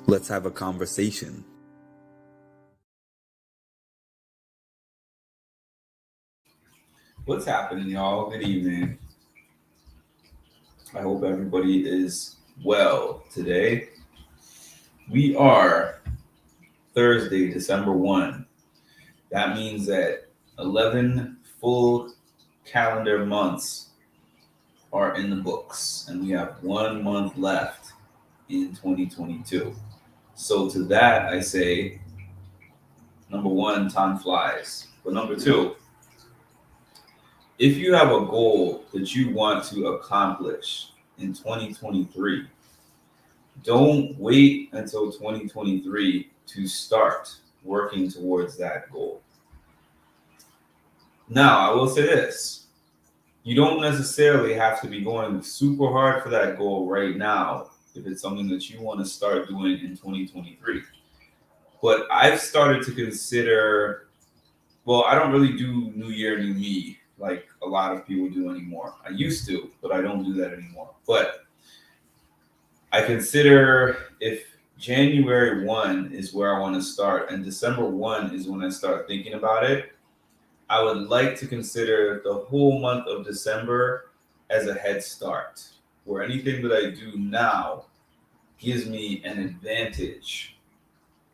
Let's have a conversation. What's happening, y'all? Good evening. I hope everybody is well today. We are Thursday, December 1. That means that 11 full calendar months are in the books, and we have 1 month left in 2022. So, to that, I say number one, time flies. But number two, if you have a goal that you want to accomplish in 2023, don't wait until 2023 to start working towards that goal. Now, I will say this, you don't necessarily have to be going super hard for that goal right now if it's something that you want to start doing in 2023. But I've started to consider, well, I don't really do New Year, New Me like a lot of people do anymore. I used to, but I don't do that anymore. But I consider if January 1 is where I want to start and December 1 is when I start thinking about it, I would like to consider the whole month of December as a head start, where anything that I do now gives me an advantage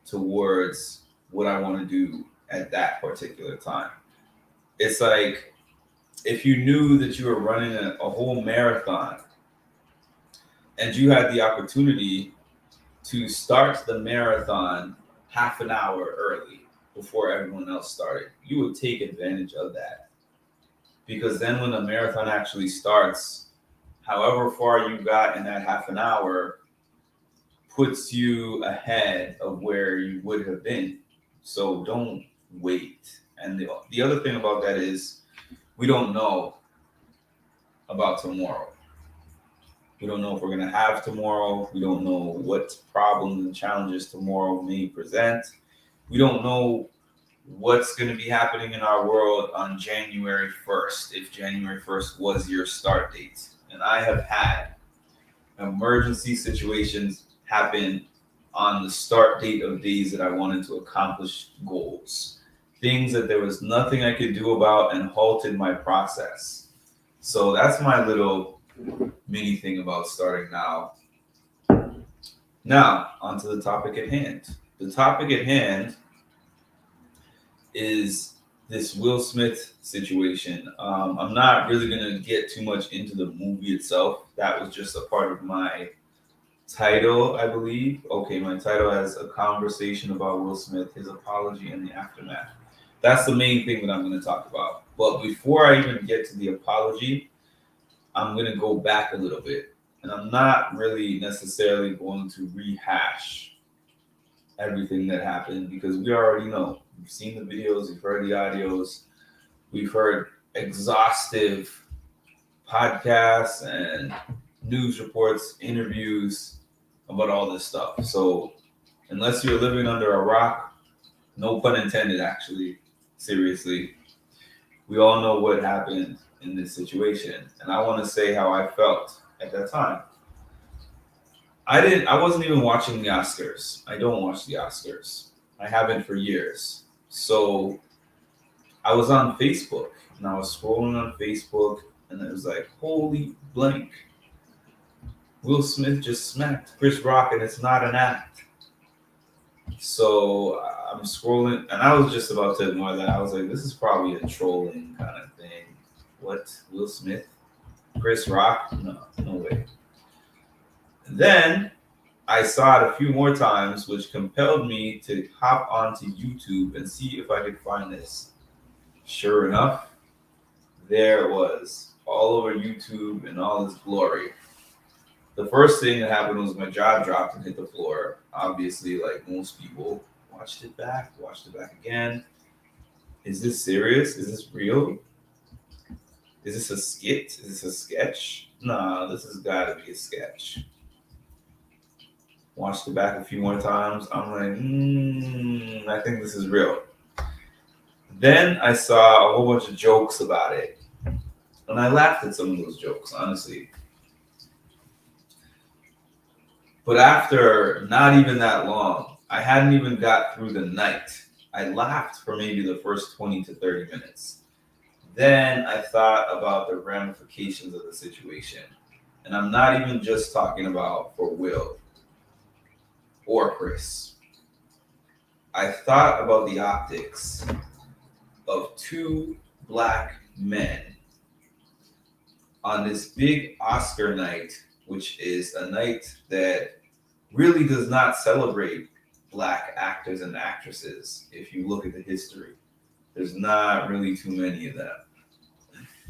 towards what I want to do at that particular time. It's like if you knew that you were running a whole marathon and you had the opportunity to start the marathon half an hour early before everyone else started, you would take advantage of that. Because then when the marathon actually starts, however far you got in that half an hour puts you ahead of where you would have been. So don't wait. And the other thing about that is we don't know about tomorrow. We don't know if we're going to have tomorrow. We don't know what problems and challenges tomorrow may present. We don't know what's going to be happening in our world on January 1st, if January 1st was your start date. And I have had emergency situations happen on the start date of days that I wanted to accomplish goals. Things that there was nothing I could do about and halted my process. So that's my little mini thing about starting now. Now, onto the topic at hand. The topic at hand is this Will Smith situation. I'm not really going to get too much into the movie itself. That was just a part of my title, I believe. Okay, my title has a conversation about Will Smith, his apology, and the aftermath. That's the main thing that I'm going to talk about. But before I even get to the apology, I'm going to go back a little bit. And I'm not really necessarily going to rehash everything that happened because we already know. We've seen the videos, we've heard the audios, we've heard exhaustive podcasts and news reports, interviews about all this stuff. So, unless you're living under a rock, no pun intended, actually, seriously, we all know what happened in this situation. And I want to say how I felt at that time. I wasn't even watching the Oscars. I don't watch the Oscars. I haven't for years. So I was on Facebook and I was scrolling on Facebook and it was like, holy blank. Will Smith just smacked Chris Rock and it's not an act. So I'm scrolling and I was just about to ignore that. I was like, this is probably a trolling kind of thing. What? Will Smith? Chris Rock? No, no way. Then I saw it a few more times, which compelled me to hop onto YouTube and see if I could find this. Sure enough, there it was, all over YouTube in all its glory. The first thing that happened was my jaw dropped and hit the floor. Obviously, like most people, watched it back again. Is this serious? Is this real? Is this a skit? Is this a sketch? Nah, this has got to be a sketch. Watched it back a few more times. I'm like, I think this is real. Then I saw a whole bunch of jokes about it. And I laughed at some of those jokes, honestly. But after not even that long, I hadn't even got through the night. I laughed for maybe the first 20 to 30 minutes. Then I thought about the ramifications of the situation. And I'm not even just talking about for Will or Chris. I thought about the optics of two black men on this big Oscar night, which is a night that really does not celebrate black actors and actresses. If you look at the history, there's not really too many of them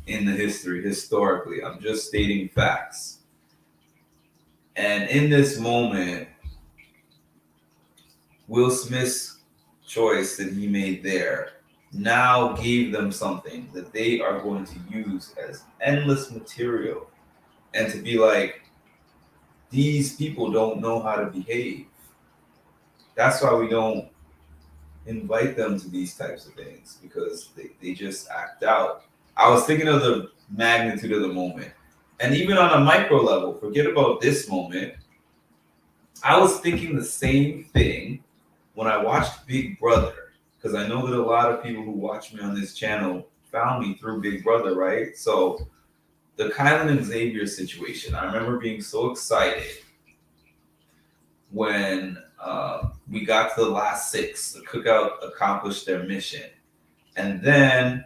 in the history, historically. I'm just stating facts. And in this moment, Will Smith's choice that he made there now gave them something that they are going to use as endless material, and to be like, these people don't know how to behave. That's why we don't invite them to these types of things, because they just act out. I was thinking of the magnitude of the moment. And even on a micro level, forget about this moment. I was thinking the same thing when I watched Big Brother, because I know that a lot of people who watch me on this channel found me through Big Brother, right? So the Kylan and Xavier situation, I remember being so excited when we got to the last six. The cookout accomplished their mission. And then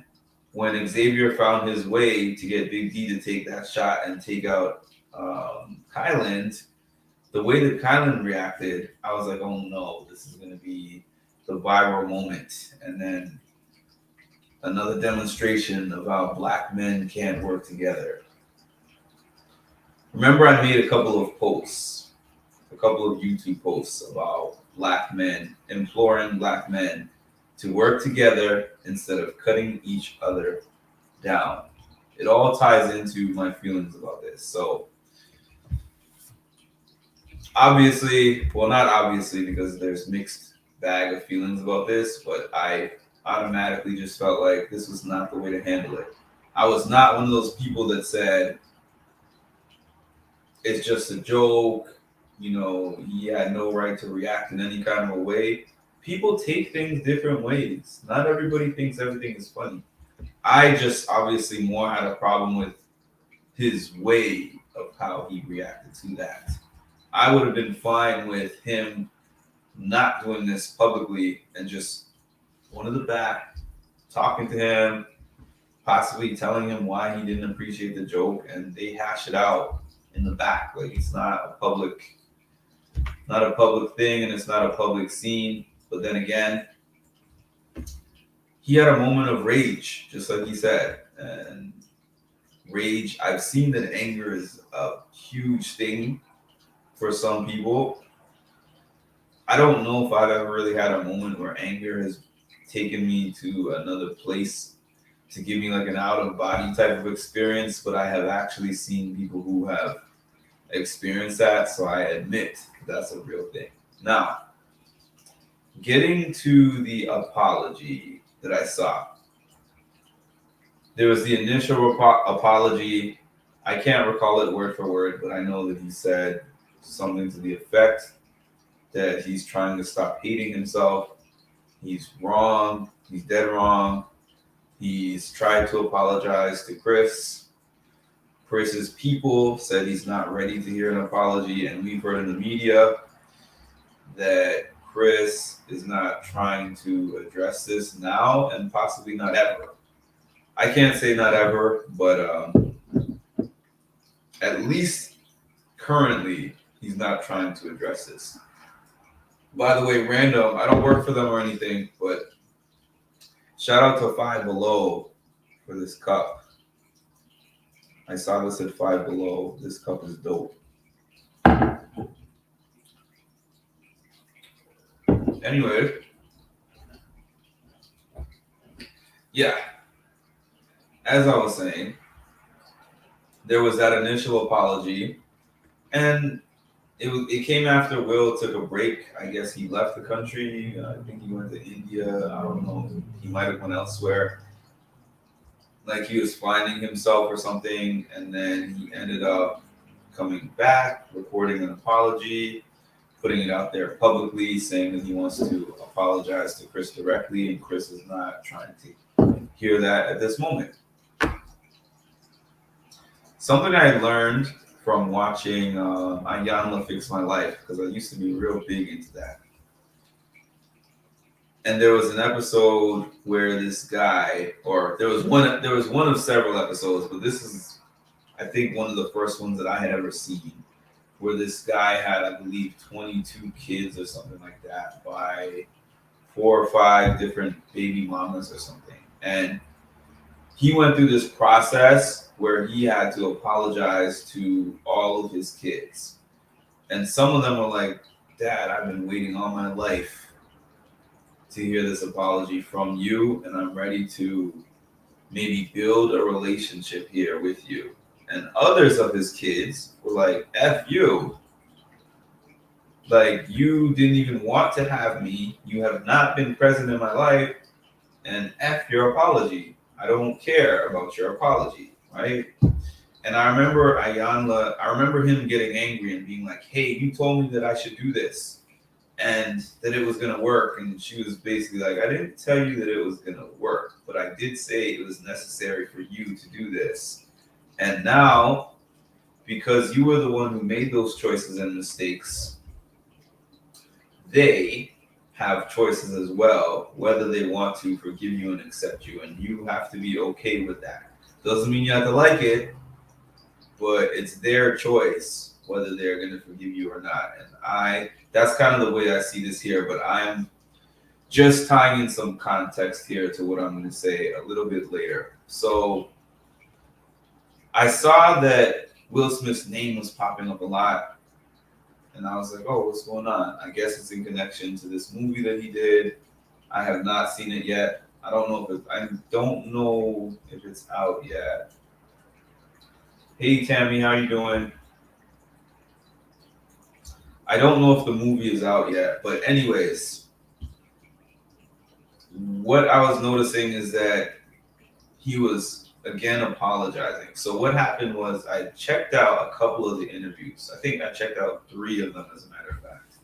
when Xavier found his way to get Big D to take that shot and take out Kylan, the way that Kylan reacted, I was like, oh no, this is going to be the viral moment. And then another demonstration of how black men can't work together. Remember, I made a couple of posts, a couple of YouTube posts about black men, imploring black men to work together instead of cutting each other down. It all ties into my feelings about this. So obviously, well, not obviously, because there's mixed bag of feelings about this, but I automatically just felt like this was not the way to handle it. I was not one of those people that said it's just a joke, he had no right to react in any kind of a way. People take things different ways. Not everybody thinks everything is funny. I just obviously more had a problem with his way of how he reacted to that. I would have been fine with him not doing this publicly and just one of the back, talking to him, possibly telling him why he didn't appreciate the joke, and they hash it out in the back. Like, it's not a public thing, and it's not a public scene. But then again, he had a moment of rage, just like he said. And rage, I've seen that anger is a huge thing for some people. I don't know if I've ever really had a moment where anger has taken me to another place to give me like an out of body type of experience, but I have actually seen people who have experienced that, so I admit that's a real thing. Now, getting to the apology that I saw, there was the initial apology. I can't recall it word for word, but I know that he said something to the effect that he's trying to stop hating himself. He's wrong. He's dead wrong. He's tried to apologize to Chris. Chris's people said he's not ready to hear an apology, and we've heard in the media that Chris is not trying to address this now and possibly not ever. I can't say not ever, but at least currently he's not trying to address this. By the way, random, I don't work for them or anything, but shout out to Five Below for this cup. I saw this at Five Below. This cup is dope. Anyway, yeah, as I was saying, there was that initial apology, and it came after Will took a break. I guess he left the country. I think he went to India. I don't know. He might have went elsewhere. Like he was finding himself or something, and then he ended up coming back, recording an apology, putting it out there publicly, saying that he wants to apologize to Chris directly, and Chris is not trying to hear that at this moment. Something I learned from watching Iyanla Fix My Life, because I used to be real big into that. And there was an episode where this guy, or there was one of several episodes, but this is, I think, one of the first ones that I had ever seen, where this guy had, I believe, 22 kids or something like that by 4 or 5 different baby mamas or something. And he went through this process where he had to apologize to all of his kids. And some of them were like, Dad, I've been waiting all my life to hear this apology from you, and I'm ready to maybe build a relationship here with you. And others of his kids were like, F you. Like, you didn't even want to have me. You have not been present in my life. And F your apology. I don't care about your apology, right? And I remember I remember him getting angry and being like, hey, you told me that I should do this and that it was going to work. And she was basically like, I didn't tell you that it was going to work, but I did say it was necessary for you to do this. And now, because you were the one who made those choices and mistakes, they have choices as well, whether they want to forgive you and accept you. And you have to be okay with that. Doesn't mean you have to like it, but it's their choice whether they're going to forgive you or not. And that's kind of the way I see this here, but I'm just tying in some context here to what I'm going to say a little bit later. So I saw that Will Smith's name was popping up a lot, and I was like, oh, what's going on? I guess it's in connection to this movie that he did. I have not seen it yet. I don't know if it's out yet. Hey, Tammy, how you doing? I don't know if the movie is out yet, but anyways, what I was noticing is that he was, again, apologizing. So what happened was I checked out a couple of the interviews. I think I checked out 3 of them, as a matter of fact.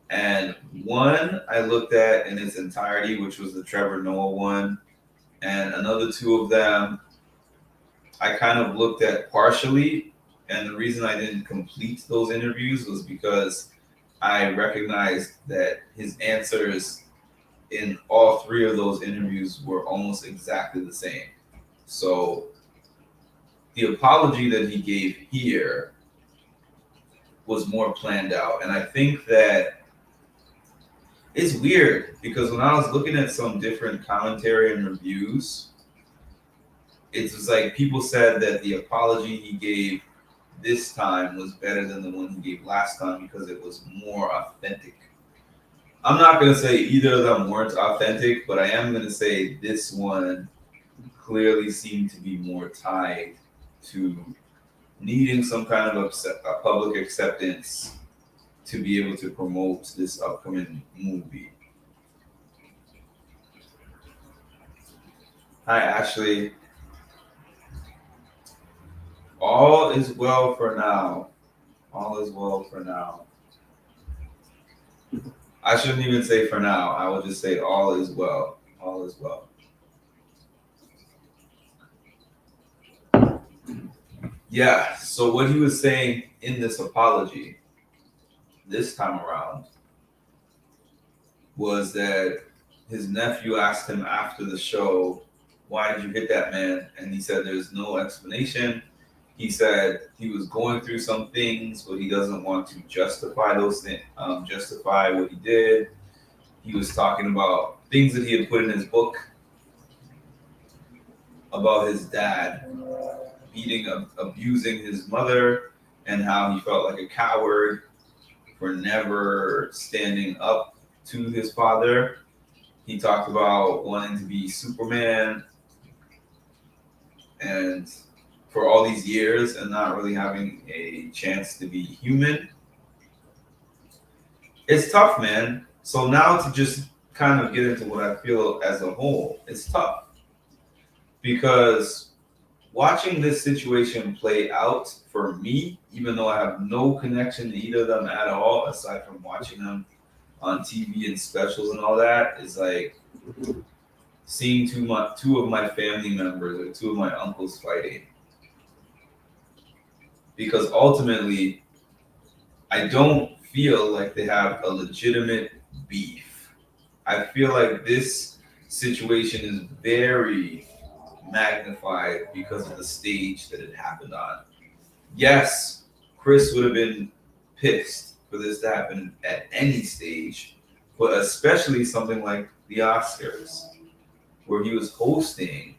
And one I looked at in its entirety, which was the Trevor Noah one. And another 2 of them I kind of looked at partially. And the reason I didn't complete those interviews was because I recognized that his answers in all 3 of those interviews were almost exactly the same. So the apology that he gave here was more planned out. And I think that it's weird because when I was looking at some different commentary and reviews, it was like people said that the apology he gave this time was better than the one he gave last time because it was more authentic. I'm not going to say either of them weren't authentic, but I am going to say this one clearly seemed to be more tied to needing some kind of a public acceptance to be able to promote this upcoming movie. Hi, Ashley. All is well for now. All is well for now. I shouldn't even say for now. I will just say all is well. All is well. Yeah, so what he was saying in this apology this time around was that his nephew asked him after the show, why did you hit that man? And he said there's no explanation. He said he was going through some things, but he doesn't want to justify those things, justify what he did. He was talking about things that he had put in his book about his dad abusing his mother, and how he felt like a coward for never standing up to his father. He talked about wanting to be Superman and for all these years and not really having a chance to be human. It's tough, man. So now to just kind of get into what I feel as a whole, it's tough because watching this situation play out for me, even though I have no connection to either of them at all, aside from watching them on TV and specials and all that, is like seeing two of my family members or two of my uncles fighting. Because ultimately, I don't feel like they have a legitimate beef. I feel like this situation is very magnified because of the stage that it happened on. Yes, Chris would have been pissed for this to happen at any stage, but especially something like the Oscars, where he was hosting.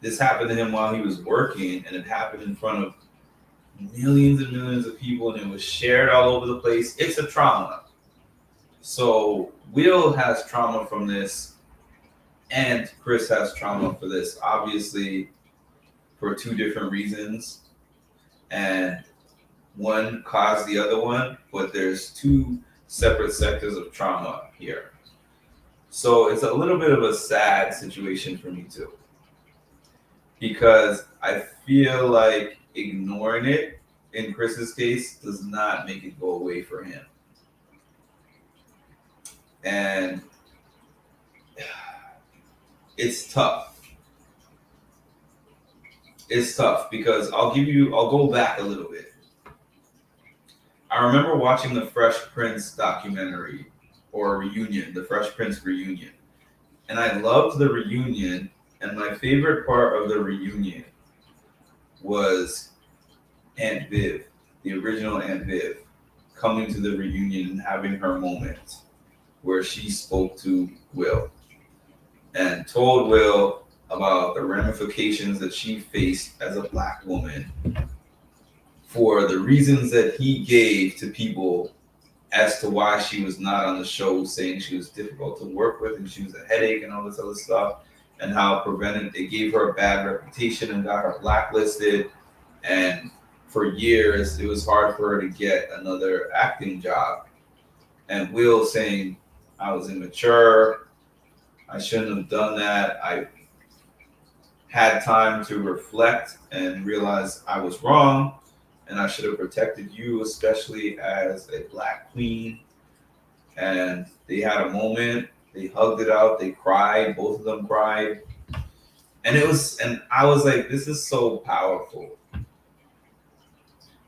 This happened to him while he was working, and it happened in front of millions and millions of people, and it was shared all over the place. It's a trauma. So Will has trauma from this, and Chris has trauma for this, obviously, for two different reasons. And one caused the other one, but there's two separate sectors of trauma here. So it's a little bit of a sad situation for me too, because I feel like ignoring it in Chris's case does not make it go away for him. And it's tough. It's tough because I'll go back a little bit. I remember watching the Fresh Prince documentary or reunion, the Fresh Prince reunion. And I loved the reunion. And my favorite part of the reunion was Aunt Viv, the original Aunt Viv, coming to the reunion and having her moment where she spoke to Will and told Will about the ramifications that she faced as a Black woman for the reasons that he gave to people as to why she was not on the show, saying she was difficult to work with and she was a headache and all this other stuff, and how it gave her a bad reputation and got her blacklisted. And for years, it was hard for her to get another acting job. And Will saying, I was immature. I shouldn't have done that. I had time to reflect and realize I was wrong. And I should have protected you, especially as a Black queen. And they had a moment. They hugged it out. They cried. Both of them cried. And I was like, this is so powerful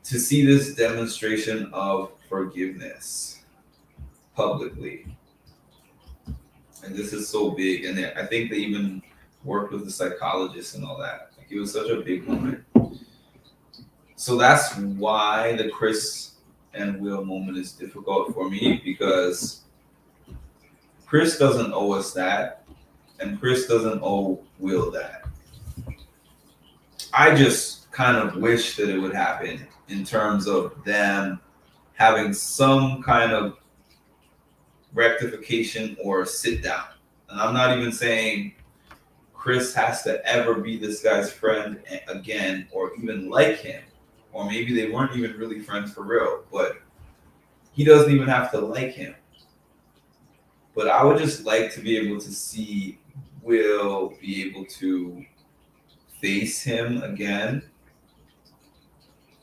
to see this demonstration of forgiveness publicly. And this is so big. And I think they even worked with the psychologist and all that. Like, it was such a big moment. So that's why the Chris and Will moment is difficult for me, because Chris doesn't owe us that, and Chris doesn't owe Will that. I just kind of wish that it would happen in terms of them having some kind of rectification or sit down. And I'm not even saying Chris has to ever be this guy's friend again or even like him. Or maybe they weren't even really friends for real, but he doesn't even have to like him. But I would just like to be able to see Will be able to face him again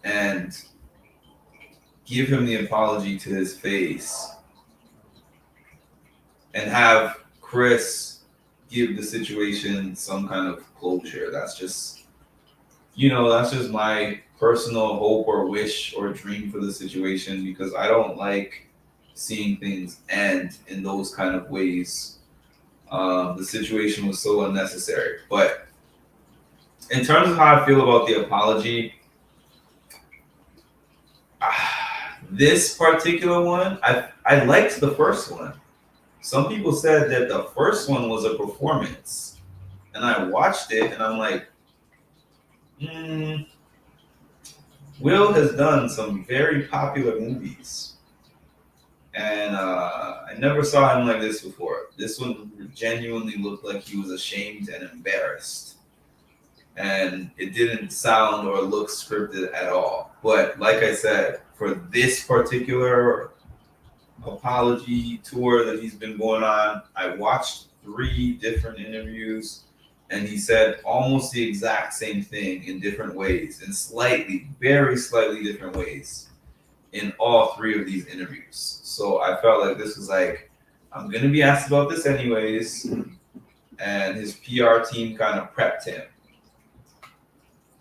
and give him the apology to his face and have Chris give the situation some kind of closure. That's just my personal hope or wish or dream for the situation, because I don't like seeing things end in those kind of ways. The situation was so unnecessary. But in terms of how I feel about the apology, this particular one, I liked the first one. Some people said that the first one was a performance, and I watched it and I'm like, Will has done some very popular movies, and I never saw him like this before. This one genuinely looked like he was ashamed and embarrassed, and it didn't sound or look scripted at all. But like I said, for this particular apology tour that he's been going on, I watched 3 different interviews And he said almost the exact same thing in different ways, in slightly, very slightly different ways in all three of these interviews. So I felt like this was like, I'm going to be asked about this anyways. And his PR team kind of prepped him.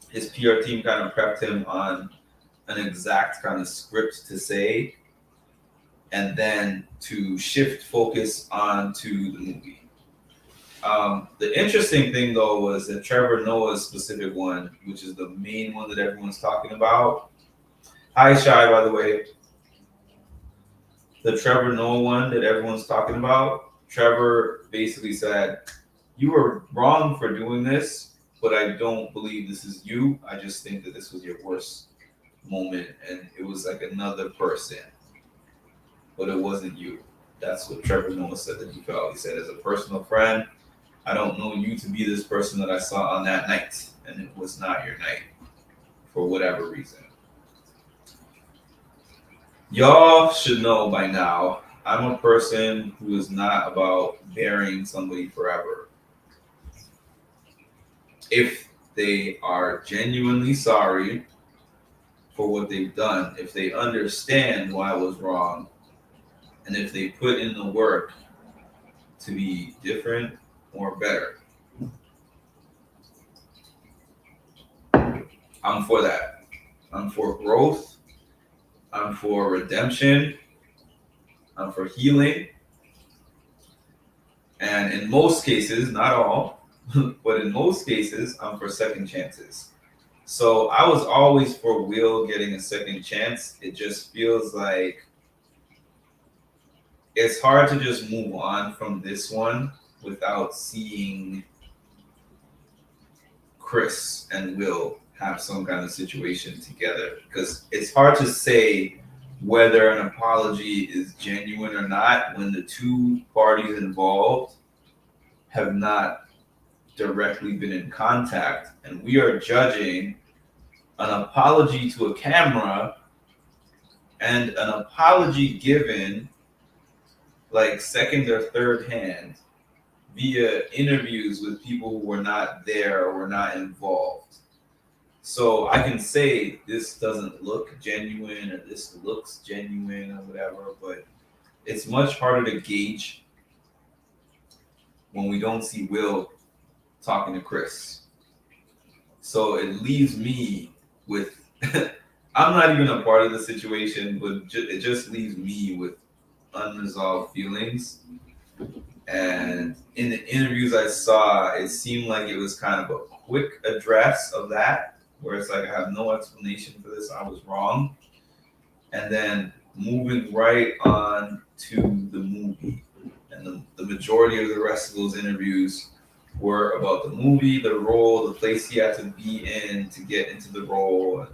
His PR team kind of prepped him on an exact kind of script to say, and then to shift focus onto the movie. The interesting thing though was that Trevor Noah's specific one, which is the main one that everyone's talking about. Hi, Shy, by the way. The Trevor Noah one that everyone's talking about, Trevor basically said, you were wrong for doing this, but I don't believe this is you. I just think that this was your worst moment and it was like another person, but it wasn't you. That's what Trevor Noah said that he felt. He said, as a personal friend, I don't know you to be this person that I saw on that night, and it was not your night for whatever reason. Y'all should know by now, I'm a person who is not about burying somebody forever. If they are genuinely sorry for what they've done, if they understand why I was wrong, and if they put in the work to be different or better, I'm for that. I'm for growth. I'm for redemption. I'm for healing. And in most cases, not all, but in most cases, I'm for second chances. So I was always for Will getting a second chance. It just feels like it's hard to just move on from this one without seeing Chris and Will have some kind of situation together. Because it's hard to say whether an apology is genuine or not when the two parties involved have not directly been in contact. And we are judging an apology to a camera and an apology given like second or third hand via interviews with people who were not there or were not involved. So I can say this doesn't look genuine or this looks genuine or whatever, but it's much harder to gauge when we don't see Will talking to Chris. So it leaves me with, I'm not even a part of the situation, but it just leaves me with unresolved feelings. And in the interviews I saw, it seemed like it was kind of a quick address of that, where it's like, I have no explanation for this, I was wrong. And then moving right on to the movie. And the majority of the rest of those interviews were about the movie, the role, the place he had to be in to get into the role.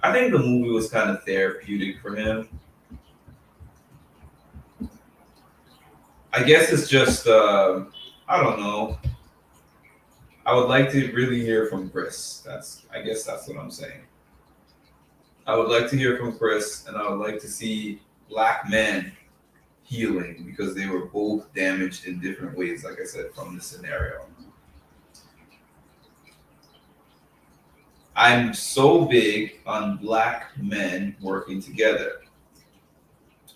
I think the movie was kind of therapeutic for him. I guess it's just, I don't know. I would like to really hear from Chris. I guess that's what I'm saying. I would like to hear from Chris, and I would like to see black men healing because they were both damaged in different ways, like I said, from the scenario. I'm so big on black men working together.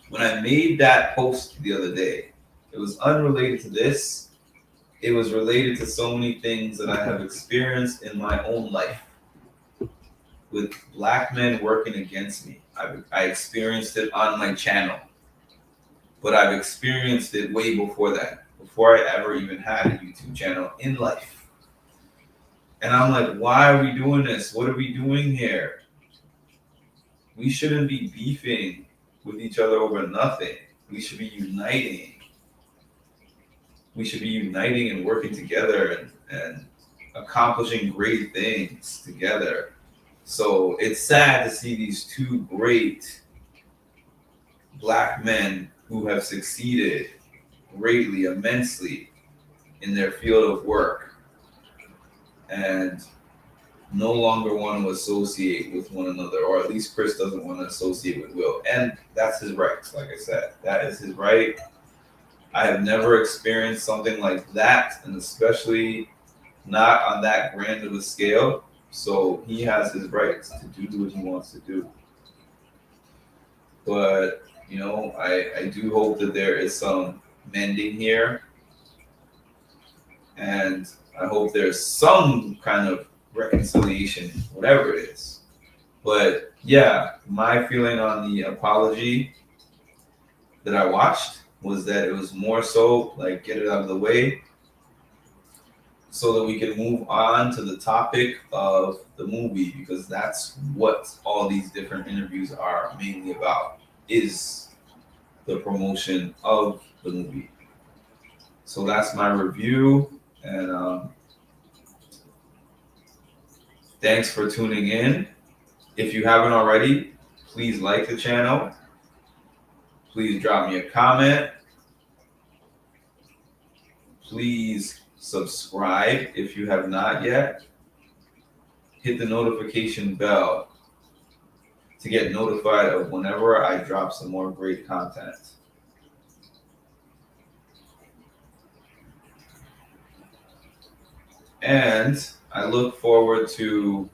When I made that post the other day, it was unrelated to this. It was related to so many things that I have experienced in my own life with black men working against me. I experienced it on my channel, but I've experienced it way before that, before I ever even had a YouTube channel in life. And I'm like, why are we doing this? What are we doing here? We shouldn't be beefing with each other over nothing. We should be uniting. We should be uniting and working together and accomplishing great things together. So it's sad to see these two great black men who have succeeded greatly, immensely in their field of work and no longer want to associate with one another, or at least Chris doesn't want to associate with Will. And that's his right, like I said. That is his right. I have never experienced something like that, and especially not on that grand of a scale. So he has his rights to do what he wants to do. But I do hope that there is some mending here, and I hope there's some kind of reconciliation, whatever it is. But yeah, my feeling on the apology that I watched was that it was more so like get it out of the way so that we can move on to the topic of the movie, because that's what all these different interviews are mainly about, is the promotion of the movie. So that's my review, and thanks for tuning in. If you haven't already, please like the channel. Please drop me a comment. Please subscribe if you have not yet. Hit the notification bell to get notified of whenever I drop some more great content. And I look forward to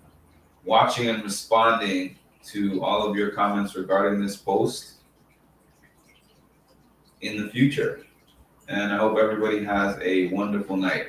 watching and responding to all of your comments regarding this post in the future. And I hope everybody has a wonderful night.